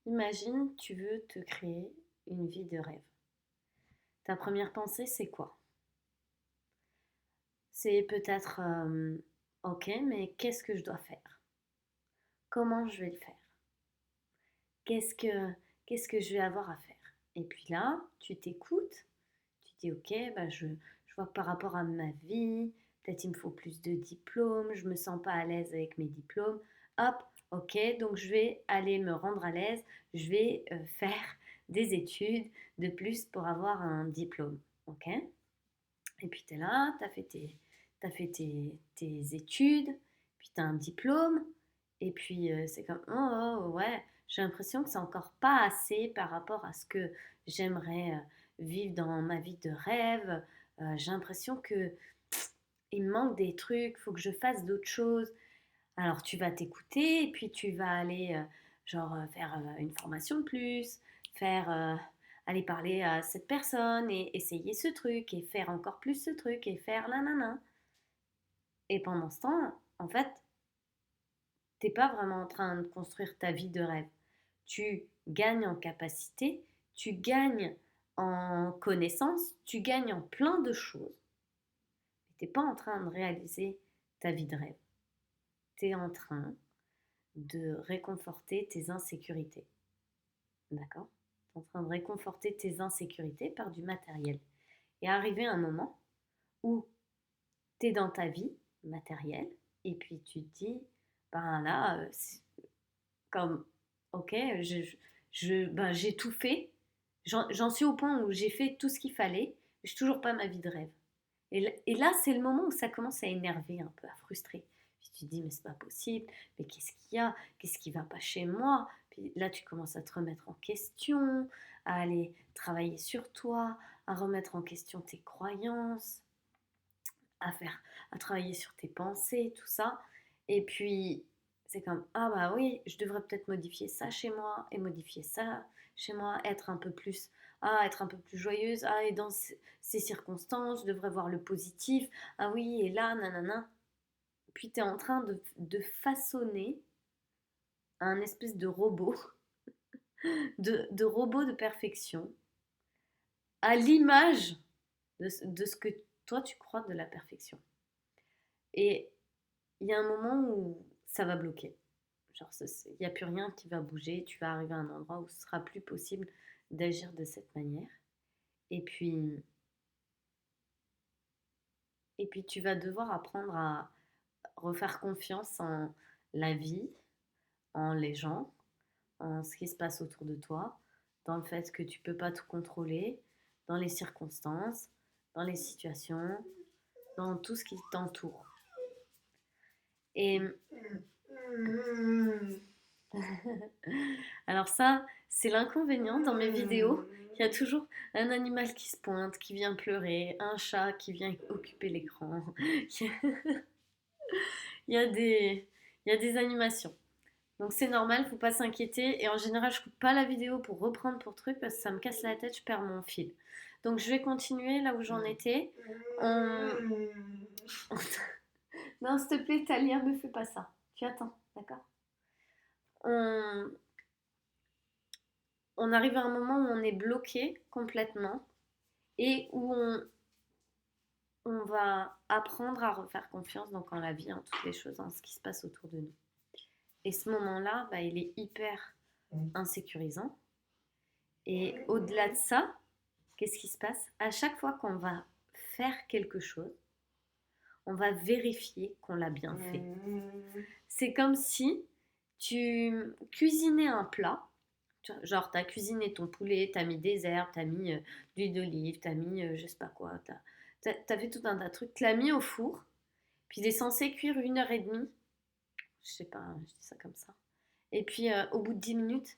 Imagine, tu veux te créer une vie de rêve. Ta première pensée, c'est quoi? C'est peut-être, ok, mais qu'est-ce que je dois faire? Comment je vais le faire? Qu'est-ce que, qu'est-ce que je vais avoir à faire? Et puis là, tu t'écoutes, tu dis, ok, bah je vois que par rapport à ma vie, peut-être il me faut plus de diplômes, je me sens pas à l'aise avec mes diplômes. Hop, ok, donc je vais aller me rendre à l'aise, je vais faire des études de plus pour avoir un diplôme. Ok? Et puis tu es là, t'as fait tes études, puis tu as un diplôme, et puis c'est comme, oh, ouais, j'ai l'impression que c'est encore pas assez par rapport à ce que j'aimerais vivre dans ma vie de rêve. J'ai l'impression que il me manque des trucs, faut que je fasse d'autres choses. Alors tu vas t'écouter, et puis tu vas aller faire une formation de plus, faire aller parler à cette personne et essayer ce truc et faire encore plus ce truc et faire nanana. Et pendant ce temps, en fait, t'es pas vraiment en train de construire ta vie de rêve. Tu gagnes en capacité, tu gagnes en connaissances, tu gagnes en plein de choses. Mais t'es pas en train de réaliser ta vie de rêve. T'es en train de réconforter tes insécurités. D'accord? Tu es en train de réconforter tes insécurités par du matériel. Et arrivé un moment où tu es dans ta vie matérielle et puis tu te dis, ben là, comme, ok, j'ai tout fait. J'en suis au point où j'ai fait tout ce qu'il fallait. Je n'ai toujours pas ma vie de rêve. Et là, c'est le moment où ça commence à énerver un peu, à frustrer. Puis tu te dis, mais c'est pas possible, mais qu'est-ce qu'il y a? Qu'est-ce qui va pas chez moi? Puis là, tu commences à te remettre en question, à aller travailler sur toi, à remettre en question tes croyances, à travailler sur tes pensées, tout ça. Et puis, c'est comme, ah bah oui, je devrais peut-être modifier ça chez moi et modifier ça chez moi, être un peu plus joyeuse, et dans ces circonstances, je devrais voir le positif, ah oui, et là, nanana. Puis tu es en train de façonner un espèce de robot, de robot de perfection, à l'image de ce que toi tu crois de la perfection. Et il y a un moment où ça va bloquer. Genre, il n'y a plus rien qui va bouger. Tu vas arriver à un endroit où ce sera plus possible d'agir de cette manière. Et puis, et puis, tu vas devoir apprendre à refaire confiance en la vie, en les gens, en ce qui se passe autour de toi, dans le fait que tu peux pas tout contrôler, dans les circonstances, dans les situations, dans tout ce qui t'entoure. Et alors ça, c'est l'inconvénient dans mes vidéos. Il y a toujours un animal qui se pointe, qui vient pleurer, un chat qui vient occuper l'écran. Il y a des, il y a des animations. Donc c'est normal, faut pas s'inquiéter. Et en général, je coupe pas la vidéo pour reprendre pour truc parce que ça me casse la tête, je perds mon fil. Donc je vais continuer là où j'en étais. On... Non, s'il te plaît, Talia, me fais pas ça. Tu attends, d'accord? on... on arrive à un moment où on est bloqué complètement et où on va apprendre à refaire confiance donc en la vie, en toutes les choses, en ce qui se passe autour de nous. Et ce moment-là, bah, il est hyper insécurisant. Et au-delà de ça, qu'est-ce qui se passe? À chaque fois qu'on va faire quelque chose, on va vérifier qu'on l'a bien fait. C'est comme si tu cuisinais un plat, genre tu as cuisiné ton poulet, tu as mis des herbes, tu as mis de l'huile d'olive, tu as mis je sais pas quoi, t'as fait tout un tas de trucs, tu l'as mis au four, puis il est censé cuire 1 heure et demie, je sais pas, je dis ça comme ça. Et puis au bout de 10 minutes,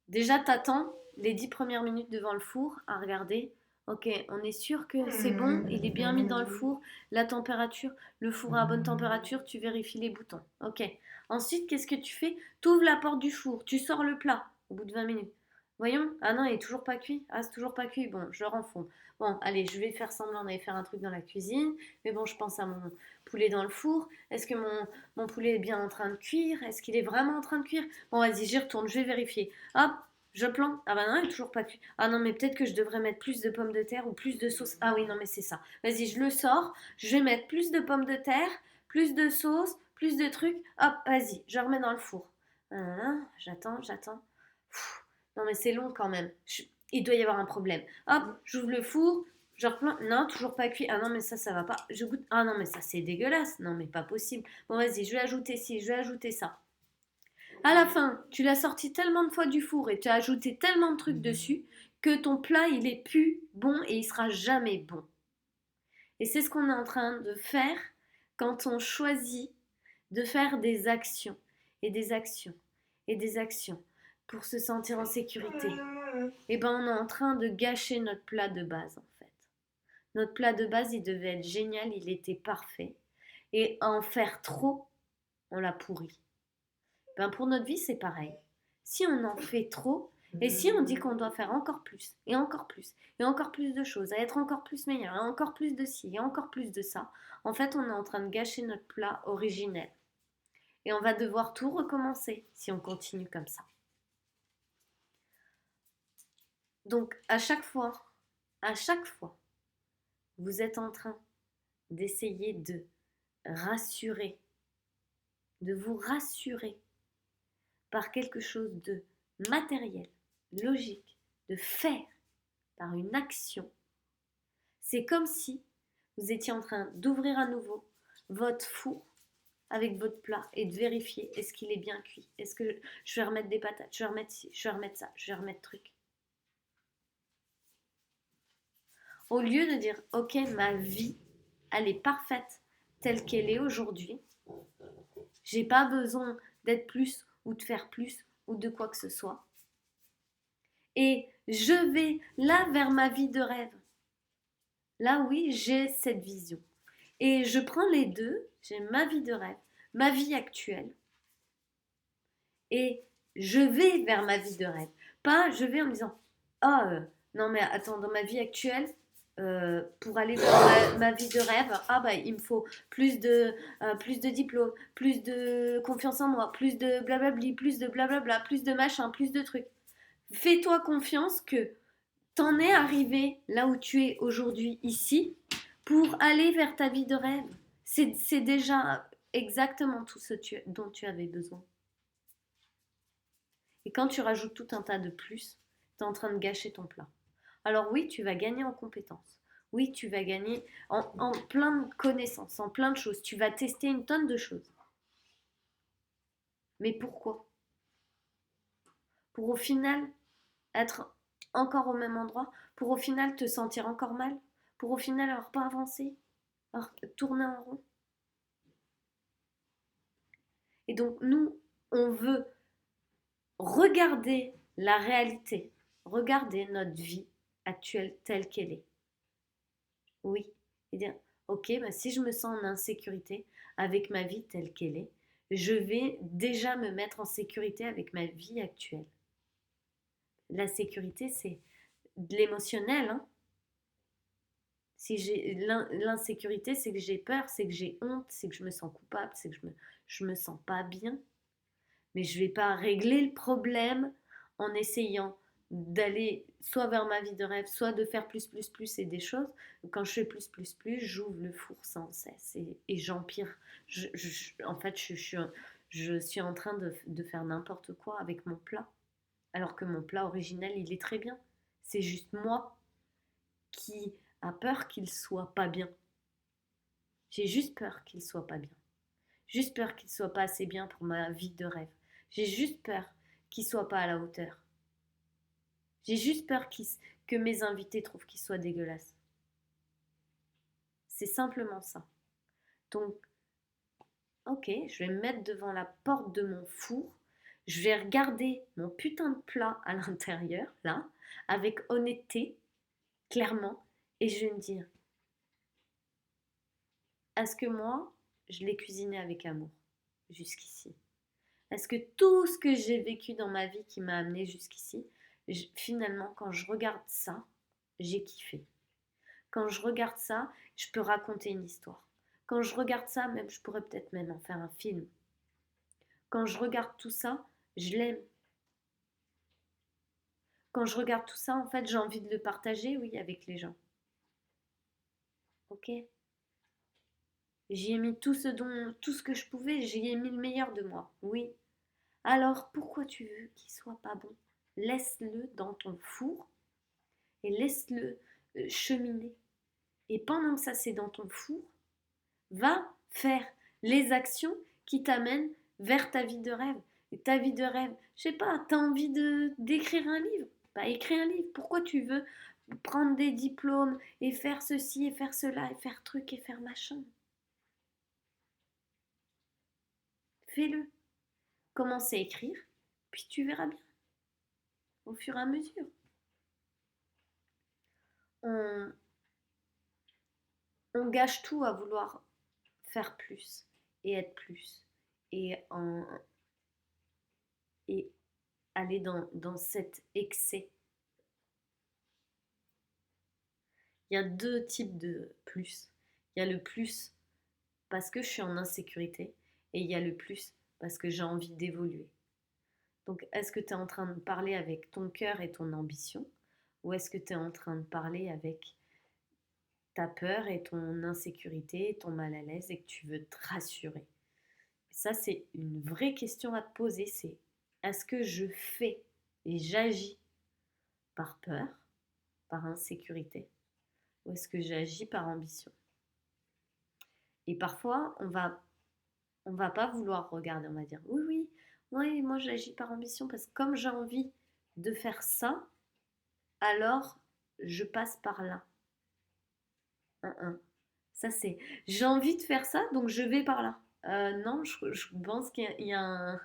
déjà t'attends les 10 premières minutes devant le four à regarder. Ok, on est sûr que c'est bon, il est bien mis dans le four, la température, le four à bonne température, tu vérifies les boutons. Ok. Ensuite, qu'est-ce que tu fais? Tu ouvres la porte du four, tu sors le plat au bout de 20 minutes. Voyons. Ah non, il est toujours pas cuit. Ah, c'est toujours pas cuit. Bon, je le renfonds. Bon, allez, je vais faire semblant d'aller faire un truc dans la cuisine. Mais bon, je pense à mon poulet dans le four. Est-ce que mon poulet est bien en train de cuire? Est-ce qu'il est vraiment en train de cuire? Bon, vas-y, j'y retourne, je vais vérifier. Hop, je plante. Ah bah non, il est toujours pas cuit. Ah non, mais peut-être que je devrais mettre plus de pommes de terre ou plus de sauce. Ah oui, non, mais c'est ça. Vas-y, je le sors. Je vais mettre plus de pommes de terre, plus de sauce, plus de trucs. Hop, vas-y, je remets dans le four. J'attends, j'attends. Non, mais c'est long quand même. Il doit y avoir un problème. Hop, j'ouvre le four, je replante. Non, toujours pas cuit. Ah non, mais ça va pas. Je goûte. Ah non, mais ça, c'est dégueulasse. Non, mais pas possible. Bon, vas-y, je vais ajouter ci, je vais ajouter ça. À la fin, tu l'as sorti tellement de fois du four et tu as ajouté tellement de trucs dessus que ton plat, il est plus bon et il sera jamais bon. Et c'est ce qu'on est en train de faire quand on choisit de faire des actions et des actions et des actions pour se sentir en sécurité. Et ben on est en train de gâcher notre plat de base en fait. Notre plat de base, il devait être génial, il était parfait. Et en faire trop, on l'a pourri. Ben pour notre vie, c'est pareil. Si on en fait trop, et si on dit qu'on doit faire encore plus, et encore plus, et encore plus de choses, à être encore plus meilleur, et encore plus de ci, et encore plus de ça, en fait, on est en train de gâcher notre plat originel. Et on va devoir tout recommencer si on continue comme ça. Donc, à chaque fois, vous êtes en train d'essayer de rassurer, de vous rassurer par quelque chose de matériel, logique, de faire par une action. C'est comme si vous étiez en train d'ouvrir à nouveau votre four avec votre plat et de vérifier est-ce qu'il est bien cuit. Est-ce que je vais remettre des patates, je vais remettre ci, je vais remettre ça, je vais remettre truc. Au lieu de dire ok, ma vie, elle est parfaite telle qu'elle est aujourd'hui, j'ai pas besoin d'être plus ou de faire plus ou de quoi que ce soit. Et je vais là vers ma vie de rêve. Là oui, j'ai cette vision. Et je prends les deux, j'ai ma vie de rêve, ma vie actuelle, et je vais vers ma vie de rêve. Pas je vais en me disant, ah non mais attends, dans ma vie actuelle, pour aller vers ma vie de rêve, ah bah il me faut plus de diplômes, plus de confiance en moi, plus de blablabli, plus de blablabla, plus de machin, plus de trucs. Fais-toi confiance que t'en es arrivé là où tu es aujourd'hui ici pour aller vers ta vie de rêve. C'est déjà exactement tout ce dont tu avais besoin. Et quand tu rajoutes tout un tas de plus, tu es en train de gâcher ton plat. Alors oui, tu vas gagner en compétences. Oui, tu vas gagner en plein de connaissances, en plein de choses. Tu vas tester une tonne de choses. Mais pourquoi? Pour au final être encore au même endroit, pour au final te sentir encore mal, pour au final avoir pas avancé, avoir tourné en rond. Et donc nous, on veut regarder la réalité, regarder notre vie actuelle telle qu'elle est. Oui, et dire, ok, bah si je me sens en insécurité avec ma vie telle qu'elle est, je vais déjà me mettre en sécurité avec ma vie actuelle. La sécurité, c'est de l'émotionnel, hein. Si j'ai l'insécurité, c'est que j'ai peur, c'est que j'ai honte, c'est que je me sens coupable, c'est que je me sens pas bien. Mais je vais pas régler le problème en essayant d'aller soit vers ma vie de rêve, soit de faire plus et des choses. Quand je fais plus, j'ouvre le four sans cesse et j'empire. En fait, je suis en train de faire n'importe quoi avec mon plat. Alors que mon plat original, il est très bien. C'est juste moi qui a peur qu'il soit pas bien. J'ai juste peur qu'il soit pas bien. Juste peur qu'il soit pas assez bien pour ma vie de rêve. J'ai juste peur qu'il soit pas à la hauteur. J'ai juste peur que mes invités trouvent qu'il soit dégueulasse. C'est simplement ça. Donc, ok, je vais me mettre devant la porte de mon four. Je vais regarder mon putain de plat à l'intérieur, là, avec honnêteté, clairement, et je vais me dire, est-ce que moi, je l'ai cuisiné avec amour jusqu'ici? Est-ce que tout ce que j'ai vécu dans ma vie qui m'a amené jusqu'ici, Finalement, quand je regarde ça, j'ai kiffé. Quand je regarde ça, je peux raconter une histoire. Quand je regarde ça, même, je pourrais peut-être même en faire un film. Quand je regarde tout ça, je l'aime. Quand je regarde tout ça, en fait, j'ai envie de le partager, oui, avec les gens. Ok? J'y ai mis tout ce que je pouvais, j'y ai mis le meilleur de moi, oui. Alors, pourquoi tu veux qu'il soit pas bon? Laisse-le dans ton four et laisse-le cheminer. Et pendant que ça c'est dans ton four, va faire les actions qui t'amènent vers ta vie de rêve. Et ta vie de rêve, je sais pas, t'as envie d'écrire un livre? Bah écris un livre. Pourquoi tu veux prendre des diplômes et faire ceci et faire cela et faire truc et faire machin? Fais-le. Commence à écrire, puis tu verras bien au fur et à mesure. On, on gâche tout à vouloir faire plus et être plus et, et aller dans cet excès. Il y a deux types de plus. Il y a le plus parce que je suis en insécurité et il y a le plus parce que j'ai envie d'évoluer. Donc, est-ce que tu es en train de parler avec ton cœur et ton ambition ou est-ce que tu es en train de parler avec ta peur et ton insécurité, ton mal à l'aise et que tu veux te rassurer? Ça, c'est une vraie question à te poser, c'est est-ce que je fais et j'agis par peur, par insécurité, ou est-ce que j'agis par ambition? Et parfois, on va pas vouloir regarder, on va dire oui, oui, oui, moi j'agis par ambition parce que comme j'ai envie de faire ça, alors je passe par là. Ça c'est, j'ai envie de faire ça, donc je vais par là. Non, je pense qu'il y a un,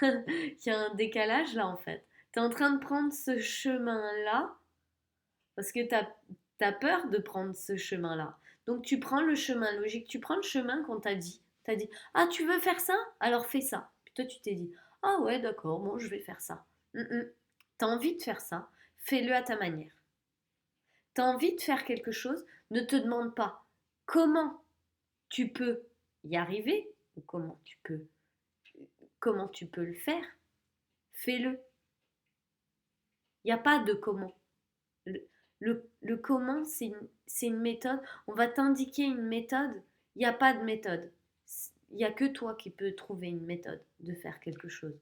il y a un décalage là en fait. Tu es en train de prendre ce chemin-là parce que tu as peur de prendre ce chemin-là. Donc tu prends le chemin logique, tu prends le chemin qu'on t'a dit. T'as dit, ah tu veux faire ça? Alors fais ça. Puis toi tu t'es dit, ah ouais d'accord, bon je vais faire ça. T'as envie de faire ça, fais-le à ta manière. T'as envie de faire quelque chose, ne te demande pas comment tu peux y arriver ou comment tu peux le faire. Fais-le. Il n'y a pas de comment. Le, le comment, c'est une méthode. On va t'indiquer une méthode. Il n'y a pas de méthode. Il n'y a que toi qui peux trouver une méthode de faire quelque chose.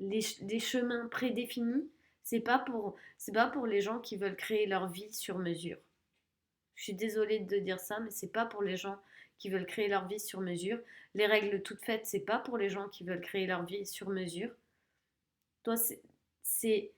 Les chemins prédéfinis, c'est pas pour les gens qui veulent créer leur vie sur mesure. Je suis désolée de dire ça, mais c'est pas pour les gens qui veulent créer leur vie sur mesure. Les règles toutes faites, c'est pas pour les gens qui veulent créer leur vie sur mesure. Toi, c'est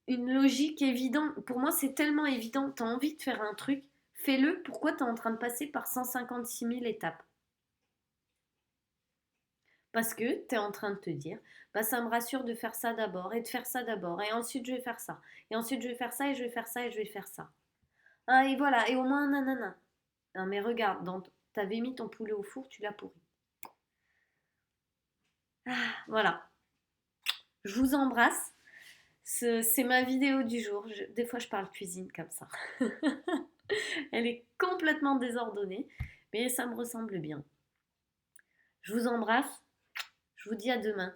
une logique évidente. Pour moi, c'est tellement évident. Tu as envie de faire un truc, fais-le. Pourquoi tu es en train de passer par 156 000 étapes? Parce que tu es en train de te dire, bah, ça me rassure de faire ça d'abord et de faire ça d'abord. Et ensuite, je vais faire ça. Et ensuite, je vais faire ça et je vais faire ça et je vais faire ça. Ah, et voilà. Et au moins, nanana. Non, mais regarde, t'avais mis ton poulet au four, tu l'as pourri. Ah, voilà. Je vous embrasse. C'est ma vidéo du jour. Des fois, je parle cuisine comme ça. Elle est complètement désordonnée, mais ça me ressemble bien. Je vous embrasse. Je vous dis à demain.